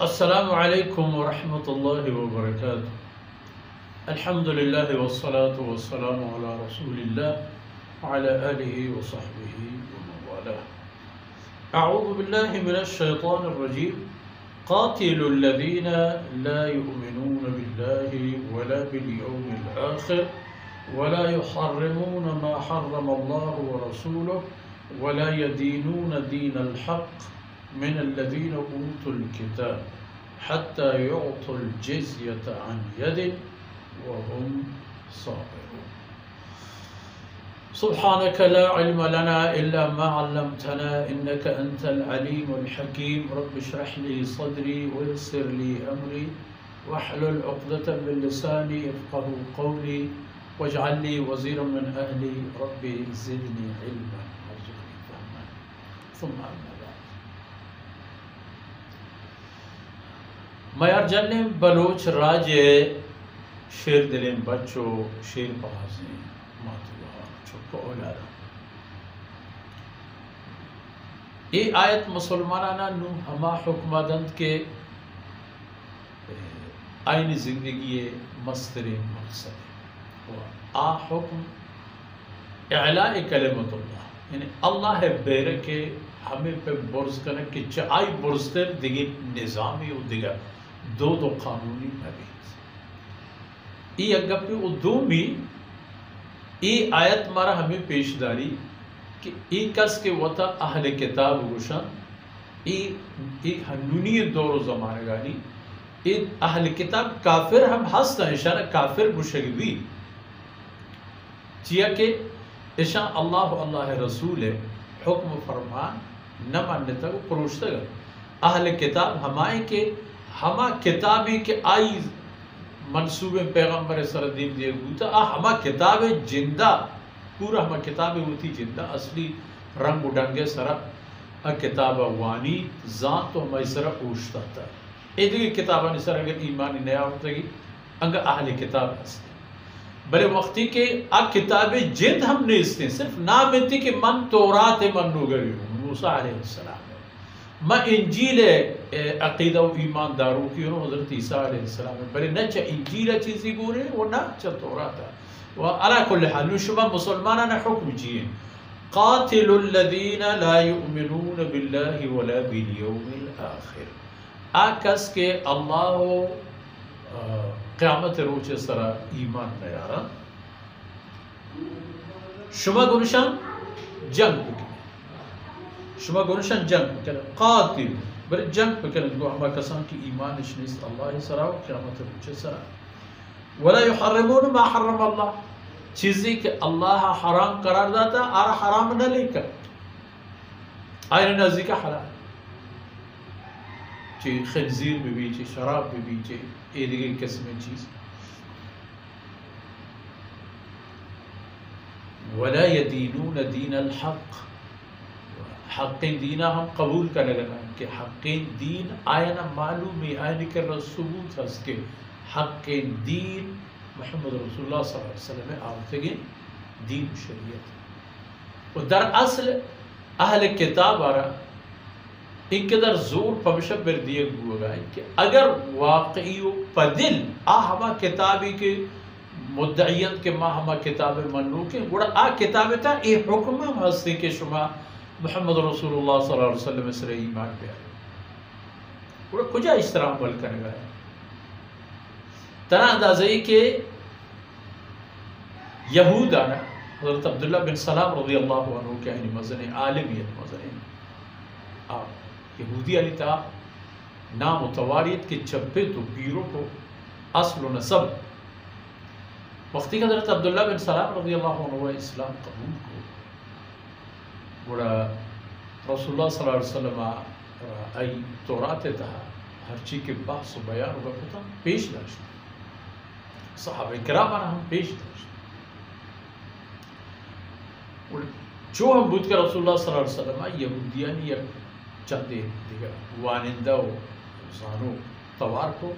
السلام علیکم ورحمۃ اللہ وبرکاتہ. الحمد للہ والصلاة والسلام علی رسول اللہ وعلی آلہ وصحبہ ومن والاه. اعوذ باللہ من الشیطان الرجیم. قاتلوا الذین لا يؤمنون باللہ ولا بالیوم الآخر ولا يحرمون ما حرم اللہ ورسولہ ولا يدینون دین الحق من الذين أوتوا الكتاب حتى يعطوا الجزية عن يد وهم صاغرون. سبحانك لا علم لنا إلا ما علمتنا إنك أنت العليم الحكيم. رب اشرح لي صدري ويسر لي أمري واحلل عقدة من لساني يفقهوا قولي واجعل لي وزيرا من أهلي. ربي زدني علما وارزقني فهما. ثم أما میار جنم بلوچ راج شیر دلیم بچو شیر پہازیں ماتوہا چھپا اولادا. یہ آیت مسلمانانا نو ہما حکمہ دند کے آئین زندگی مستر مقصد ہے. آ حکم اعلاء کلمت اللہ، یعنی اللہ بیرکے ہمیں پہ برز کرنے کہ چاہائی برزتر دیگی نظامی و دیگر دو قانونی نبی. ای اگہ پہ ادومی ای آیت مارا ہمیں پیش داری کہ ای کس کے وطا اہل کتاب گوشن ای ہنونی دور و زمانے گانی ای اہل کتاب کافر ہم ہستا اشارہ کافر گوشگوی چیا کہ اشان اللہ رسول حکم فرمان نہ ماننے تک پروشتا گا. اہل کتاب ہمائیں کہ ہما کتابی کے آئی منصوب پیغمبر سردیم دیے گوتا ہما کتاب جندہ پورا ہما کتاب ہوتی جندہ اصلی رنگ اڈنگے سرا کتاب وانی ذات تو ہمیں سرا اوشتا تھا. ایک دیگی کتابانی سر اگر ایمانی نیا ہوتا گی انگا اہل کتاب ہستے بلے وقتی کہ کتاب جند ہم نے اس نے صرف نام انتی کہ من تورات من نوگری ہوں موسیٰ علیہ السلام میں انجیل عقیدہ و ایمان داروں کی انہوں حضرت عیسیٰ علیہ السلام بلے نہ چاہ انجیل چیزی گورے وہ نہ چاہ تورات ہے. وعلا کل حال نشبہ مسلمانہ حکم چیئے قاتل الذین لا یؤمنون باللہ ولا بالیوم الآخر. آکس کے اللہ قیامت روچے سرا ایمان نیارا شما گنشان جنگ بکی شما گنشان جنگ بکن قاتل بلے جنگ بکن گو ہما کسان کی ایمان اشنیست اللہ سرا و قیامت روچے سرا. ولا يحرمون ما حرم اللہ چیزی کہ اللہ حرام قرار داتا آرہ حرام نہ لے کر آئین نازی کا حلال چی خنزیر بھی بھی چی شراب بھی بھی چی یہ دیگر قسم چیز. ولا يدینون دین الحق حق دینہ ہم قبول کرنے لگا کہ حق دین آئینہ معلومی آئینہ کر ثبوت ہے کہ حق دین محمد رسول اللہ صلی اللہ علیہ وسلم آتے گئے دین شریعت. و در اصل اہل کتاب آرہا ان کے در زور پمشہ پر دیے گوگا کہ اگر واقعی و پدل ہما کتابی کے مدعیت کے ما ہما کتاب منو کے گوڑا کتاب تا یہ حکم ہم ہستے کہ شما محمد رسول اللہ صلی اللہ علیہ وسلم سر ایمان پہ آئے گوڑا کجا اس طرح عمل کرنے گا ہے. تنہ اندازہی کہ یہود آنا حضرت عبداللہ بن سلام رضی اللہ عنہ کے یعنی مزن عالمیت مزن یہودی علی تا نام و تواریت کے چپے تو پیروں کو اصل و نسب. وقتی کہ حضرت عبداللہ بن سلام رضی اللہ عنہ اسلام قبول کو بڑا رسول اللہ صلی اللہ علیہ وسلم ای تورات تہا ہر چی کے بحث و بیان ہوگا کتا پیش داشت صحابہ کرامانا ہم پیش داشت جو ہم بود کے رسول اللہ صلی اللہ علیہ وسلم یہودیانی یا چندے دیگر وانندہ و زانو توار کو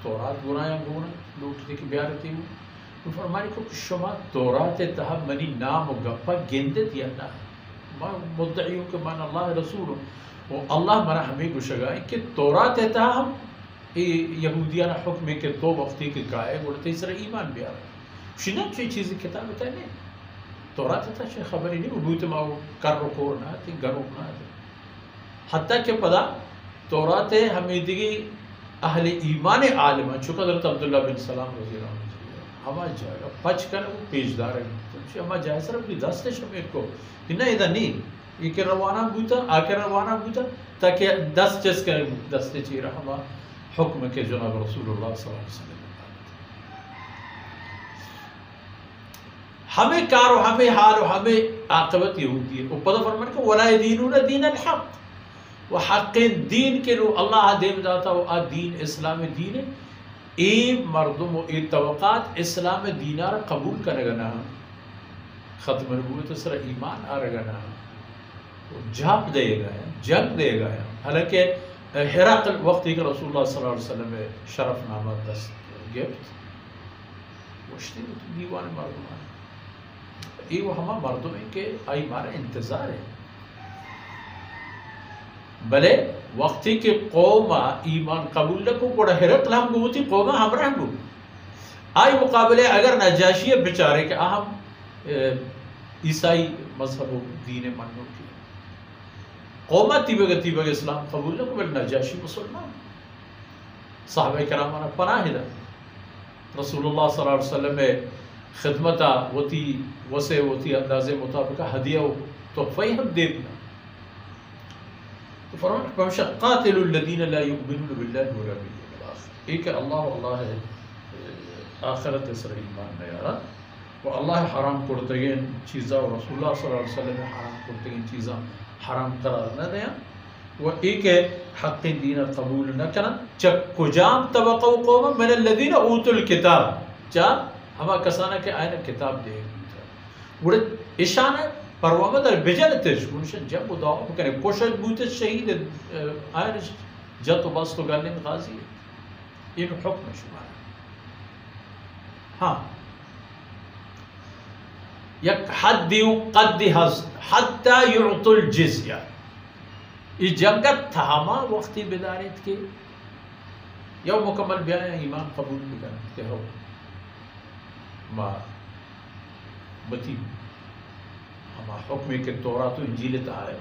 تورات گنایا گونا لوٹ دیکھ بیارتی ہوں تو فرمانی کو شما تورات تہا منی نام و گپا گندت یا نہ میں مدعی ہوں کہ من اللہ رسول ہوں و اللہ منا ہمیں گوشگائیں کہ تورات تا ہم یہودیانہ حکم کے تو وقتی کے گائے گوڑتے اس طرح ایمان بھی آرہا شنہ چوئی چیزی کتاب تا نہیں تورات تا چوئی خبری نہیں بویت ماو کر رکور نہ آتی گروک نہ آتی حتیٰ کہ پدا تورات ہمیں دیگی اہل ایمان عالمہ چکہ حضرت عبداللہ بن سلام رضی اللہ عنہ ہما جائے گا پچ کر وہ پیجدار ہے ہما جائے سر اپنی دست شمیر کو کہ نہ ادھا نہیں یہ کہ روانہ بوتا آکے روانہ بوتا تاکہ دست چس کر دست چیرہ ہما حکم کے جناب رسول اللہ صلی اللہ علیہ وسلم ہمیں کار و ہمیں حال و ہمیں عاقبت یہودی ہے وہ پتہ فرمان کہ وَلَا يَدِينُونَ دِينَ الْحَقِّ وہ حق دین کے لو اللہ دیم داتا وہ دین اسلام دین ہے ای مردم و ای توقعات اسلام دینار قبول کرے گا نا ختم نبوت اس طرح ایمان آ رہا نا جھاپ دے گا جنگ دے گا حالانکہ ہرقل وقتی کہ رسول اللہ صلی اللہ علیہ وسلم میں شرف نامہ دست گفت وشتی دیوان مردمان ای وہ ہما مردم ہے کہ آئی مارا انتظار ہے بلے وقتی کہ قوما ایمان قبول لکو کوڑا ہرقل ہم گوتی قوما ہم رہ گو آئی مقابلے اگر نجاشی بچارے کہ اہم عیسائی مذہب و دین منو کی قوما تیبگ اسلام قبول لکو بل نجاشی مسلمان صحابہ کرامانا پناہ دا رسول اللہ صلی اللہ علیہ وسلم میں خدمتا وتی وسے وتی انداز مطابقہ ہدیہ و تحفہ ہم دینا فرمان پہمشہ قاتل الذین لا یؤمنون باللہ ولا بالیوم الآخر ایک اللہ واللہ ہے آخرت سر ایمان نیارا و اللہ حرام کرتگین چیزا و رسول اللہ صلی اللہ علیہ وسلم حرام کرتگین چیزا حرام قرار نہ دیا و ایک حق دین قبول نہ کرنا چک کجام توقع قوم من الذین اوتوا الکتاب چا ہما کسانا کے آئین کتاب دے گا اشانہ پروامہ در بجنتش کنشن جب و دعا بکنے کوشش بوتش شہید آئین جت و بس تو گلن غازی ہے یہ حکم شمارا ہاں یک حد دیو قد حتی یعطو الجزیہ یہ جنگت تھاما وقتی بداریت کے یا مکمل بیایا ایمان قبول بکنے کہ ہو ما بتی ہما حکم کے تورات و انجیل آئے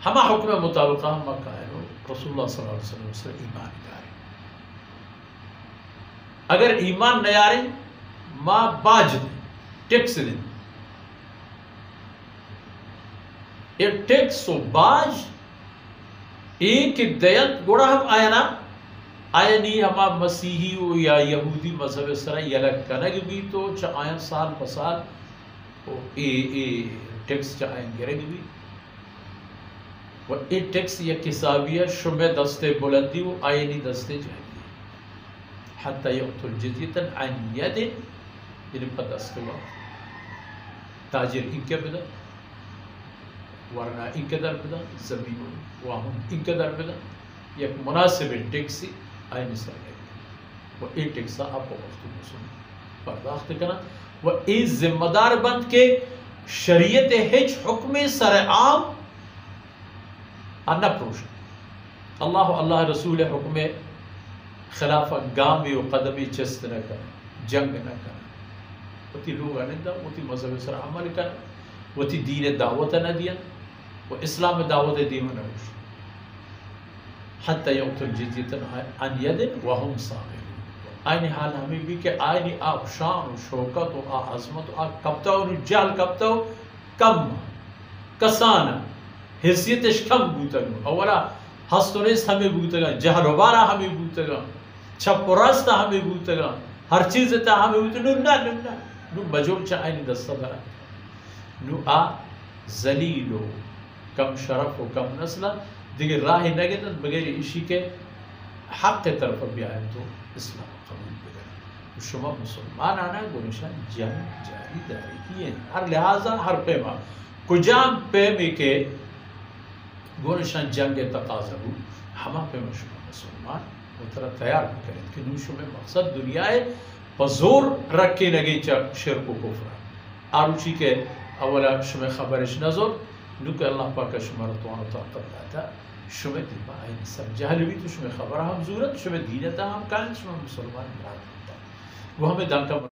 ہما حکم مطابقہ ہما قائل ہو رسول اللہ صلی اللہ علیہ وسلم سے ایمان دارے اگر ایمان نیارے ما باج دیں ٹیکس دیں یہ ٹیکس و باج ایک دیت گوڑا ہم آیا نا آیا نہیں ہما مسیحی ہو یا یہودی مذہب سرا یلک کنگ بھی تو چاہیں سال پسال ٹیکس چاہیں گرگ بھی و ای ٹیکس یا کسابیہ شبہ دستے بلندی و آئینی دستے جائیں حتی یقتل الجزیتاً عن ید یعنی پا دستے وقت تاجر ان کے بدا ورنہ ان کے در بدا زمین واہم ان کے در بدا یک مناسب ٹیکسی آئین سر گئی و ای ٹیکسا آپ کو وقت مسلم پرداخت کرنا و ای ذمہ دار بند کے شریعت ہج حکم سر عام انہ پروش اللہ اللہ رسول حکم خلاف گامی و قدمی چست نہ کرنا جنگ نہ کرنا وتی لوگ آنندہ وتی مذہب سر عمل کرنا وتی دین دعوت نہ دیا و اسلام دعوت دیم نہ ہوش حتی یقتل الجزیۃ عن ید وهم صاغرون آئین حال ہمیں بھی کہ آئین آپ شان و شوکت و عظمت و کبتا و رجال کبتا و کم کسانا حیثیتش کم بوتا گا اولا ہست و نیست ہمیں بوتا گا جہل و بارا ہمیں بوتا گا چھپ و راستہ ہمیں بوتا گا ہر چیز تا ہمیں بوتا گا نو بجور چا آئین دستا برا نو ذلیل و کم شرف و کم نسلہ دیگر راہ نگدن بغیر اشی کے حق طرف بھی آئے تو اسلام قبول بگرن شما مسلمان آنا گونشان جنگ جاری داری کیے ہر لحاظہ ہر پیما کجام پیمی کے گونشان جنگ تقاضا ہو ہما پیما شما مسلمان وہ طرح تیار بکریں کہ نو شما مقصد دنیا ہے پزور رکھے نگے شرک و کفر آروچی کے اولا شما خبرش نظر نوکہ اللہ پاک شما رتوان و طاقت داتا شما دیما آئی سب جہل بھی تو شما خبر ہم ضرورت شما دینتا ہم کائن شما مسلمان مراد ہوتا وہ ہمیں دانکا